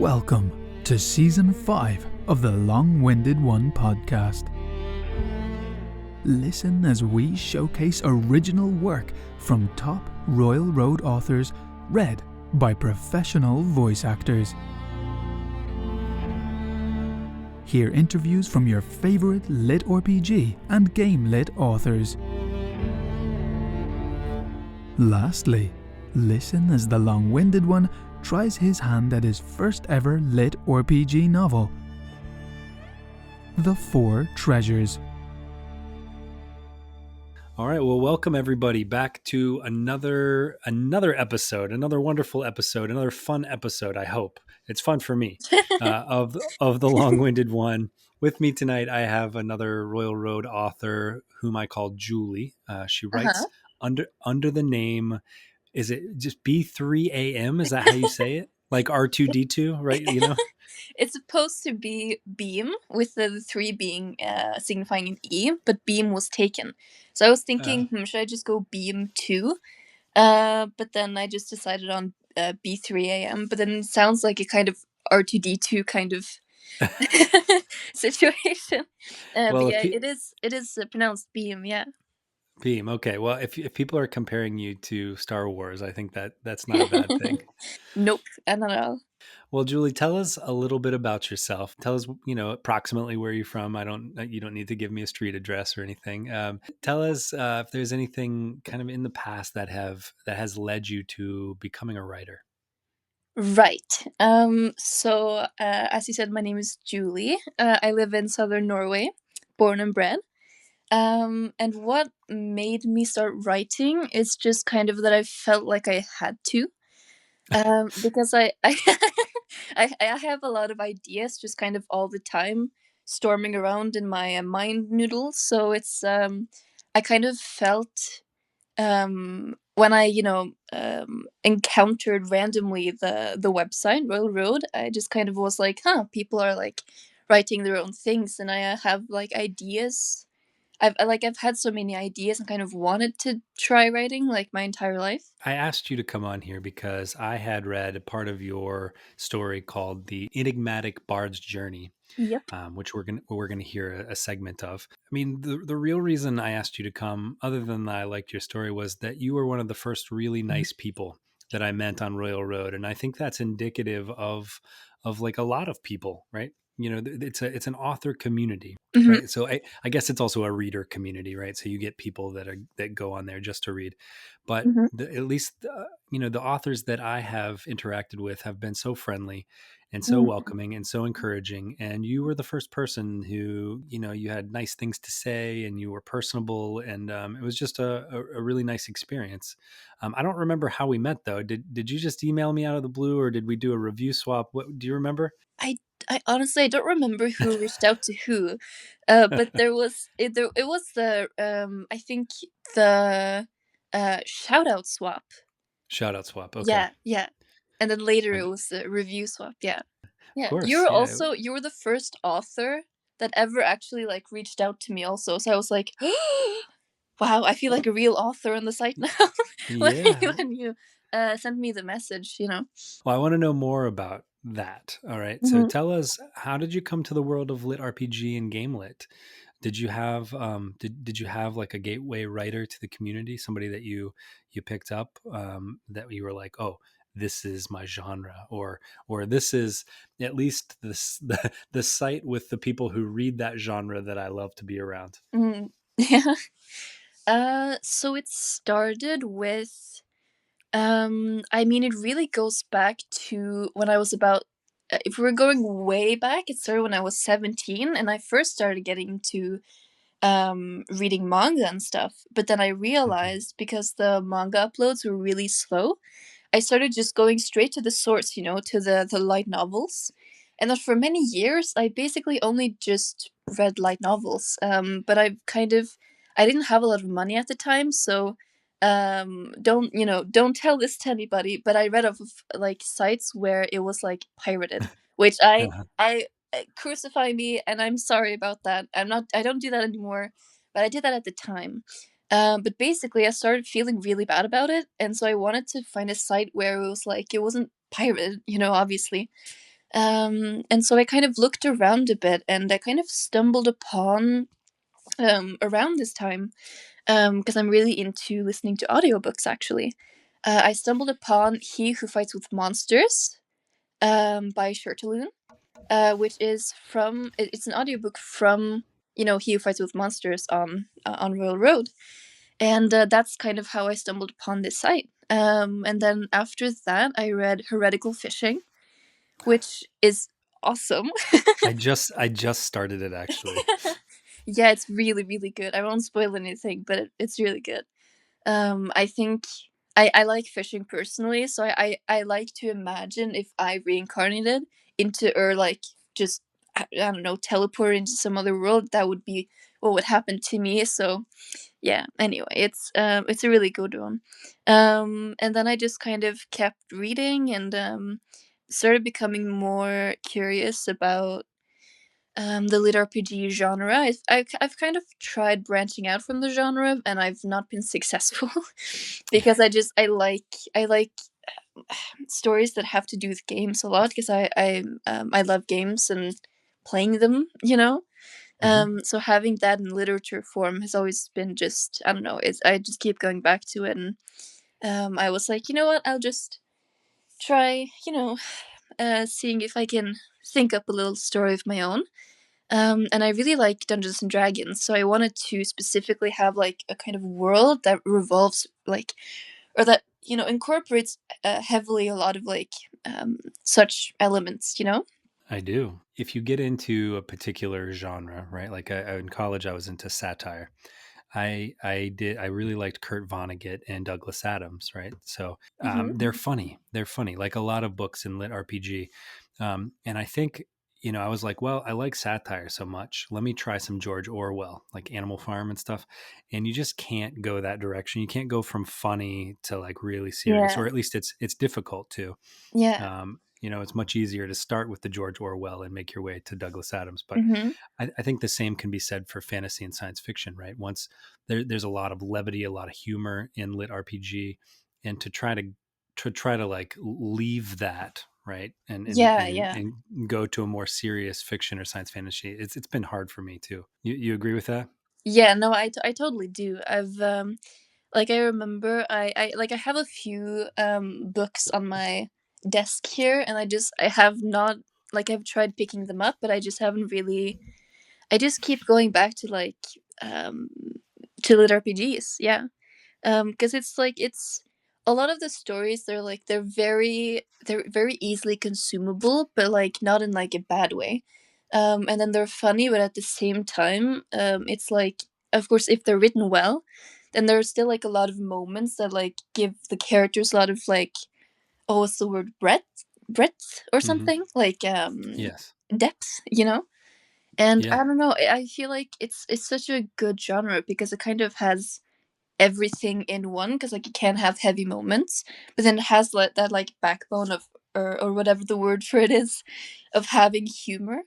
Welcome to Season 5 of the Long-Winded One podcast. Listen as we showcase original work from top Royal Road authors read by professional voice actors. Hear interviews from your favourite litRPG and game lit authors. Lastly, listen as the Long-Winded One tries his hand at his first ever litRPG novel, The Four Treasures. All right, well, welcome everybody back to another episode, another wonderful episode, another fun episode. I hope it's fun for me of the Long-Winded One. With me tonight, I have another Royal Road author whom I call Julie. She writes under the name. Is it just B3am? Is that how you say it? Like R2D2, right? You know, It's supposed to be beam, with the three being signifying an E, but beam was taken. So I was thinking, should I just go beam 2? But then I just decided on B3am. But then it sounds like a kind of R2D2 kind of situation. Well, but yeah, it is pronounced beam. Yeah. Beam. Okay. Well, if people are comparing you to Star Wars, I think that's not a bad thing. Nope, not at all. Well, Julie, tell us a little bit about yourself. Tell us, approximately where you're from. You don't need to give me a street address or anything. Tell us if there's anything kind of in the past that has led you to becoming a writer. Right. So as you said, my name is Julie. I live in southern Norway, born and bred. And what made me start writing is just kind of that I felt like I had to. Because I I have a lot of ideas just kind of all the time storming around in my mind noodle. So it's I kind of felt when I encountered randomly the website Royal Road, I just kind of was like, people are like writing their own things, and I have like ideas. I've had so many ideas and kind of wanted to try writing like my entire life. I asked you to come on here because I had read a part of your story called "The Enigmatic Bard's Journey," Yep. which we're gonna hear a segment of. I mean, the real reason I asked you to come, other than that I liked your story, was that you were one of the first really nice people that I met on Royal Road, and I think that's indicative of like a lot of people, right? It's an author community, Mm-hmm. right? So I guess it's also a reader community, right? So you get people that go on there just to read, but at least the authors that I have interacted with have been so friendly and so welcoming and so encouraging. And you were the first person who, you had nice things to say and you were personable, and it was just a really nice experience. I don't remember how we met though. Did you just email me out of the blue, or did we do a review swap? What do you remember? I honestly, I don't remember who reached out to who, but it was the I think the shout out swap. Shout out swap. Okay. Yeah, and then later it was the review swap. Yeah. Of course. You were the first author that ever actually like reached out to me also. So I was like, wow, I feel like a real author on the site now. Yeah. when you sent me the message, Well, I want to know more about that. All right. So tell us, how did you come to the world of litRPG and game lit? Did you have did you have like a gateway writer to the community, somebody that you picked up that you were like, oh, this is my genre, or this is at least the site with the people who read that genre that I love to be around? Yeah. So it started with I mean, it really goes back to when I was about if we're going way back, it started when I was 17 and I first started getting into reading manga and stuff. But then I realized because the manga uploads were really slow, I started just going straight to the source, to the light novels. And that for many years, I basically only just read light novels. But I didn't have a lot of money at the time, so don't tell this to anybody. But I read off of like sites where it was like pirated, which I crucify me, and I'm sorry about that. I don't do that anymore, but I did that at the time. But basically, I started feeling really bad about it, and so I wanted to find a site where it was like it wasn't pirated, obviously. And so I kind of looked around a bit, and I kind of stumbled upon around this time, because I'm really into listening to audiobooks actually. I stumbled upon He Who Fights with Monsters by Heretical, which is it's an audiobook from He Who Fights with Monsters on Royal Road. And that's kind of how I stumbled upon this site. And then after that, I read Heretical Fishing, which is awesome. I just started it actually. Yeah, it's really, really good. I won't spoil anything, but it's really good. I think I like fishing personally, so I like to imagine if I reincarnated into, or like just I don't know, teleport into some other world, that would be what would happen to me. So yeah. Anyway, it's a really good one. And then I just kind of kept reading, and started becoming more curious about the litRPG genre. I've kind of tried branching out from the genre, and I've not been successful because I like stories that have to do with games a lot, because I love games and playing them. So having that in literature form has always been just, I don't know. I just keep going back to it, and I was like, you know what? I'll just try, seeing if I can think up a little story of my own. And I really like Dungeons and Dragons, so I wanted to specifically have like a kind of world that revolves like, or that incorporates heavily a lot of like such elements. I do. If you get into a particular genre, right? Like in college, I was into satire. I really liked Kurt Vonnegut and Douglas Adams, right? So they're funny. They're funny, like a lot of books in lit RPG. And I think I was like, well, I like satire so much. Let me try some George Orwell, like Animal Farm and stuff. And you just can't go that direction. You can't go from funny to like really serious, Yeah. or at least it's difficult to. Yeah. It's much easier to start with the George Orwell and make your way to Douglas Adams. But Mm-hmm. I think the same can be said for fantasy and science fiction, right? Once there's a lot of levity, a lot of humor in lit RPG, and to try to like leave that, right, and Yeah. Yeah. go to a more serious fiction or science fantasy, it's been hard for me too. You agree with that? Yeah. No, I totally do. I've like, I remember I have a few books on my desk here, and I have not, like, I've tried picking them up, but I just haven't really. I just keep going back to like um to lit RPGs. Yeah. Because it's like, it's a lot of the stories, they're very easily consumable, but like not in like a bad way. And then they're funny, but at the same time, it's like, of course, if they're written well, then there's still like a lot of moments that like give the characters a lot of like, oh, what's the word, breadth or Mm-hmm. something, like Yes. depth. And I Yeah. don't know, I feel like it's such a good genre because it kind of has everything in one, because like it can have heavy moments, but then it has like that like backbone of, or whatever the word for it is, of having humor.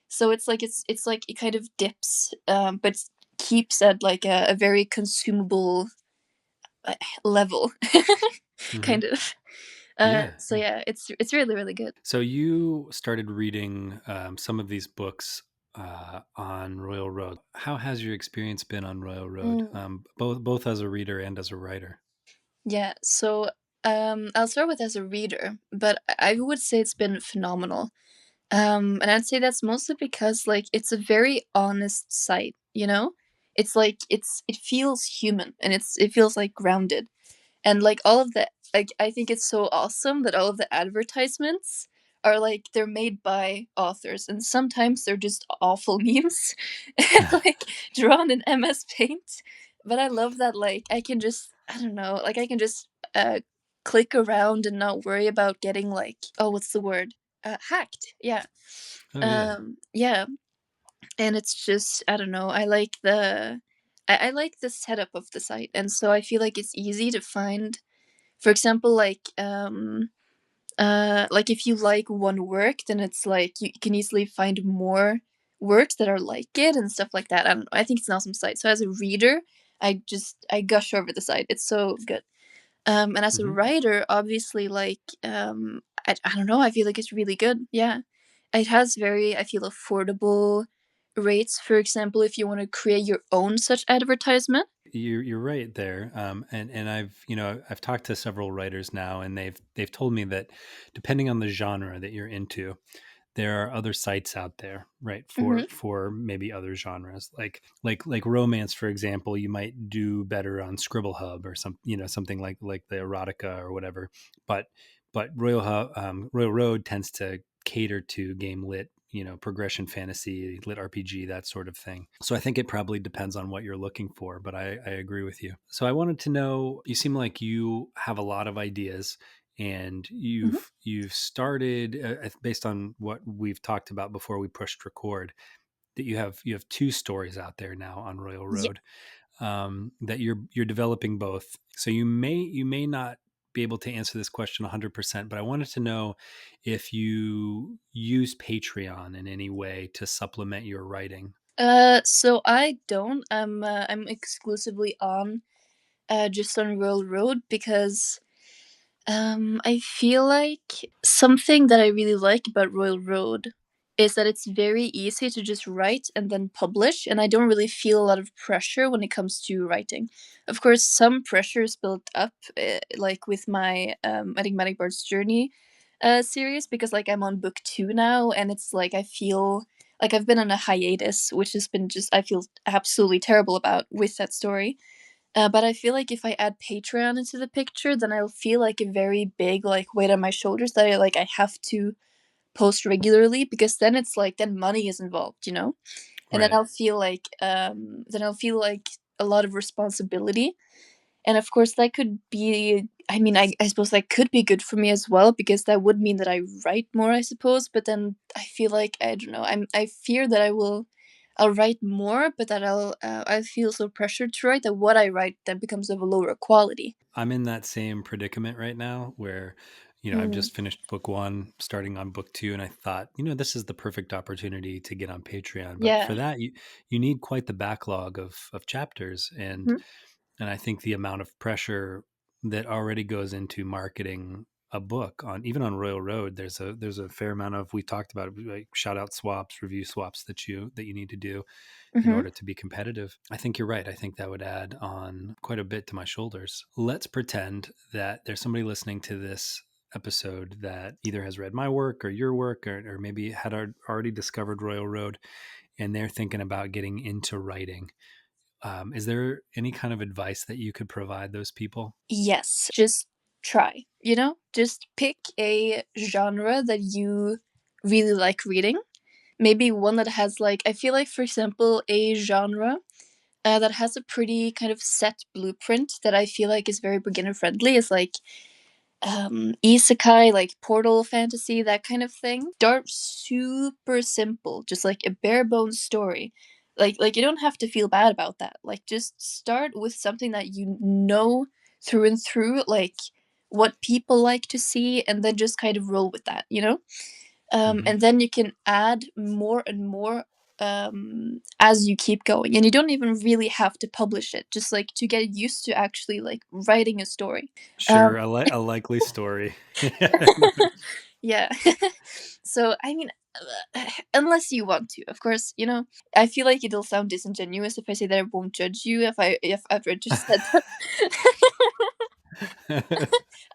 So it's like it kind of dips, but keeps at like a very consumable level. Mm-hmm. Kind of. Yeah. So yeah, it's really, really good. So you started reading some of these books on Royal Road. How has your experience been on Royal Road, Mm. both as a reader and as a writer? Yeah, so I'll start with as a reader, but I would say it's been phenomenal. And I'd say that's mostly because like it's a very honest site. It's like it feels human, and it feels like grounded. And like all of the, like, I think it's so awesome that all of the advertisements are like, they're made by authors, and sometimes they're just awful memes like drawn in MS Paint. But I love that, like, I can just, I don't know, like, I can just click around and not worry about getting like, oh, what's the word, hacked. Yeah. Oh yeah. Yeah. And it's just, I don't know, I like the setup of the site, and so I feel like it's easy to find, for example, like if you like one work, then it's like you can easily find more works that are like it and stuff like that. I don't know, I think it's an awesome site. So as a reader, I gush over the site. It's so good. And as a Hmm. writer, obviously, like I don't know, I feel like it's really good. Yeah. it has very, I feel, affordable rates. For example, if you want to create your own such advertisement. You're right there, and I've talked to several writers now, and they've told me that depending on the genre that you're into, there are other sites out there, right, Mm-hmm. for maybe other genres, like romance, for example. You might do better on Scribble Hub or something like the erotica or whatever. But Royal Road tends to cater to game lit, progression fantasy, lit RPG, that sort of thing. So I think it probably depends on what you're looking for, but I agree with you. So I wanted to know, you seem like you have a lot of ideas, and Mm-hmm. you've started, based on what we've talked about before we pushed record, that you have two stories out there now on Royal Yeah. Road, that you're developing both. So you may not be able to answer this question 100%, but I wanted to know if you use Patreon in any way to supplement your writing. So I don't. I'm exclusively on just on Royal Road because I feel like something that I really like about Royal Road is that it's very easy to just write and then publish, and I don't really feel a lot of pressure when it comes to writing. Of course, some pressure is built up, like with my Enigmatic Bard's Journey series, because like I'm on book 2 now, and it's like I feel like I've been on a hiatus, which has been just I feel absolutely terrible about with that story. But I feel like if I add Patreon into the picture, then I'll feel like a very big like weight on my shoulders that I have to post regularly, because then it's like then money is involved, you know? And Right. then I'll feel like a lot of responsibility. And of course that could be, I mean, I suppose that could be good for me as well, because that would mean that I write more, I suppose. But then I feel like I don't know. I fear that I'll write more, but that I feel so pressured to write that what I write then becomes of a lower quality. I'm in that same predicament right now where, I've Mm, just finished book one, starting on book two, and I thought, this is the perfect opportunity to get on Patreon. But yeah. for that, you need quite the backlog of chapters, and Mhm. I think the amount of pressure that already goes into marketing a book on, even on Royal Road, there's a fair amount of, we talked about it, like shout out swaps, review swaps that you need to do in Mhm. order to be competitive. I think you're right. I think that would add on quite a bit to my shoulders. Let's pretend that there's somebody listening to this episode that either has read my work or your work, or maybe had already discovered Royal Road, and they're thinking about getting into writing. Is there any kind of advice that you could provide those people? Yes, just try. You know, just pick a genre that you really like reading. Maybe one that has like I feel like, for example, a genre that has a pretty kind of set blueprint that I feel like is very beginner friendly is like isekai, like portal fantasy, that kind of thing. Start super simple, just like a bare bones story. Like you don't have to feel bad about that. Like just start with something that you know through and through, like what people like to see, and then just kind of roll with that, you know? Hmm. And then you can add more and more as you keep going, and you don't even really have to publish it, just like to get used to actually like writing a story. Sure, um, a likely story. yeah. So I mean, unless you want to, of course, you know, I feel like it'll sound disingenuous if I say that I won't judge you if I've just said that.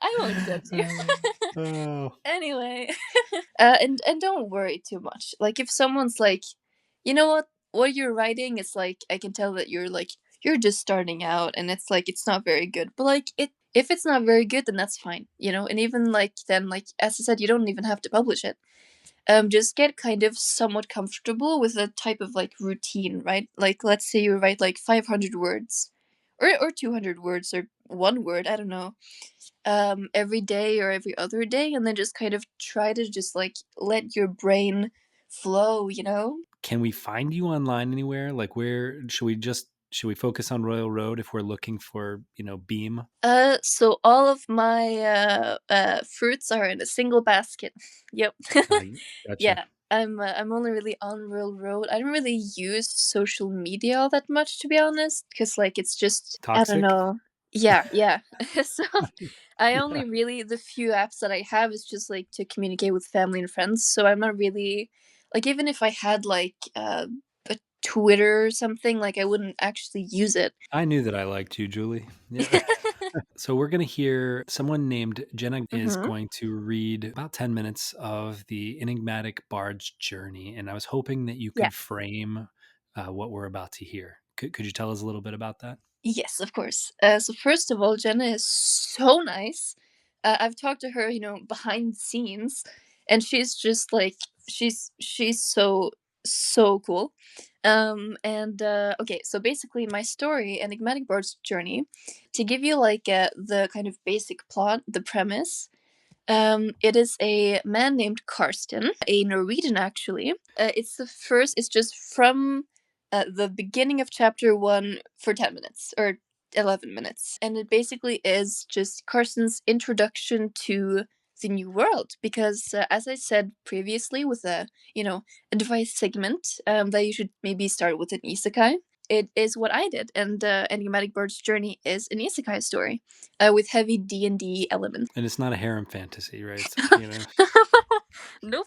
I won't judge you. Oh, Anyway, and don't worry too much. Like if someone's like, you know what you're writing is like, I can tell that you're just starting out, and it's like it's not very good. But like it, if it's not very good, then that's fine, you know. And even like then, like as I said, you don't even have to publish it. Just get kind of somewhat comfortable with a type of like routine, right? Like let's say you write like 500 words, or 200 words, or one word, I don't know, every day or every other day, and then just kind of try to just like let your brain flow, you know? can we find you online anywhere? Like, where should we focus on Royal Road if we're looking for, Beam? So all of my fruits are in a single basket. Yep. Gotcha. Yeah. I'm only really on Real Road. I don't really use social media all that much, to be honest, because like it's just I don't Toxic? know. Yeah, yeah. So I only Yeah. really the few apps that I have is just like to communicate with family and friends. So I'm not really like even if I had like a Twitter or something, like I wouldn't actually use it. I knew that I liked you, Julie. Yeah. So we're going to hear someone named Jenna is Hmm. going to read about 10 minutes of the Enigmatic Bard's Journey. And I was hoping that you Yeah. could frame what we're about to hear. Could you tell us a little bit about that? Yes, of course. So first of all, Jenna is so nice. I've talked to her, behind the scenes, and she's just like she's so cool. And okay, so basically, my story, Enigmatic Bird's Journey, to give you like the kind of basic plot, the premise. It is a man named Karsten, a Norwegian actually. It's just from the beginning of chapter 1 for 10 minutes or 11 minutes. And it basically is just Karsten's introduction to the new world. Because as I said previously with a device segment, that you should maybe start with an isekai. It is what I did, and Enigmatic Bird's Journey is an isekai story with heavy D&D elements. And it's not a harem fantasy, right? Nope.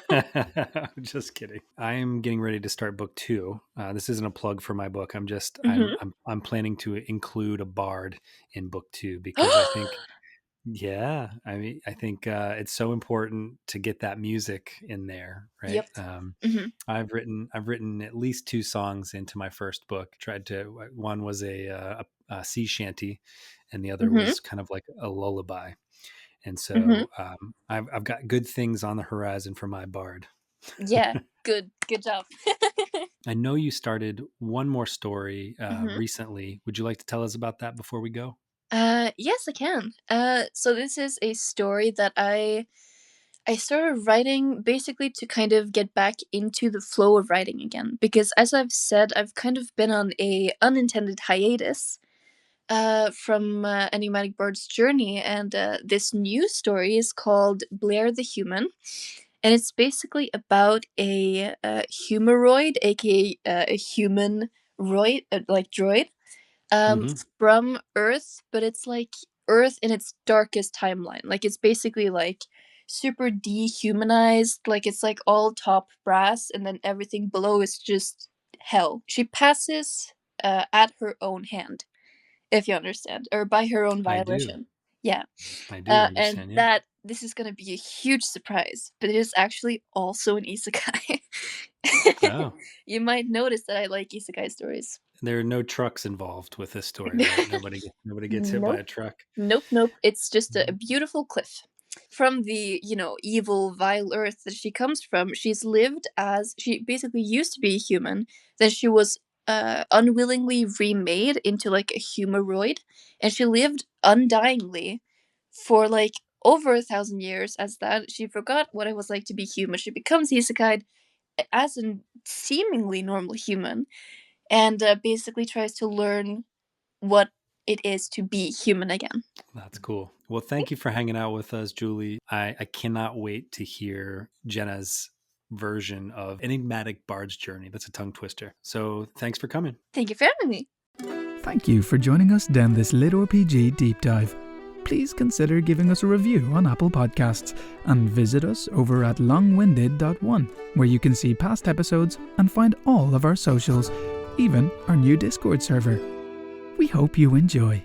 I'm just kidding. I'm getting ready to start book 2. This isn't a plug for my book. Mhm. I'm planning to include a bard in book 2 because I think I think it's so important to get that music in there, right? Yep. Mhm. I've written at least 2 songs into my first book. One was a sea shanty, and the other Mhm. was kind of like a lullaby. And Mhm. so I've got good things on the horizon for my bard. Yeah. Good. Good job. I know you started one more story Mhm. recently. Would you like to tell us about that before we go? Yes, I can. So this is a story that I started writing basically to kind of get back into the flow of writing again because as I've said, I've kind of been on a unintended hiatus from Enigmatic Bird's Journey, and this new story is called Blaire the Human, and it's basically about a humoroid, aka a human roid, like droid, Mm-hmm. from Earth, but it's like Earth in its darkest timeline. Like it's basically like super dehumanized. Like it's like all top brass, and then everything below is just hell. She passes at her own hand, if you understand, or by her own I do. violation. Yeah. I do And understand. Yeah. that this is going to be a huge surprise, but it is actually also an isekai. Oh, You might notice that I like isekai stories. there are no trucks involved with this story, right? Nobody gets hit by Nope. a truck. Nope, nope. It's just a Mhm. beautiful cliff. From the, evil, vile earth that she comes from, she basically used to be a human, then she was unwillingly remade into like a humoroid, and she lived undyingly for like over 1,000 years as that. She forgot what it was like to be human. She becomes isekai as a seemingly normal human, and basically tries to learn what it is to be human again. That's cool. Well, thank you for hanging out with us, Julie. I cannot wait to hear Jenna's version of Enigmatic Bard's Journey. That's a tongue twister. So thanks for coming. Thank you for having me. Thank you for joining us down this litRPG deep dive. Please consider giving us a review on Apple Podcasts and visit us over at longwinded.one, where you can see past episodes and find all of our socials, even our new Discord server. We hope you enjoy.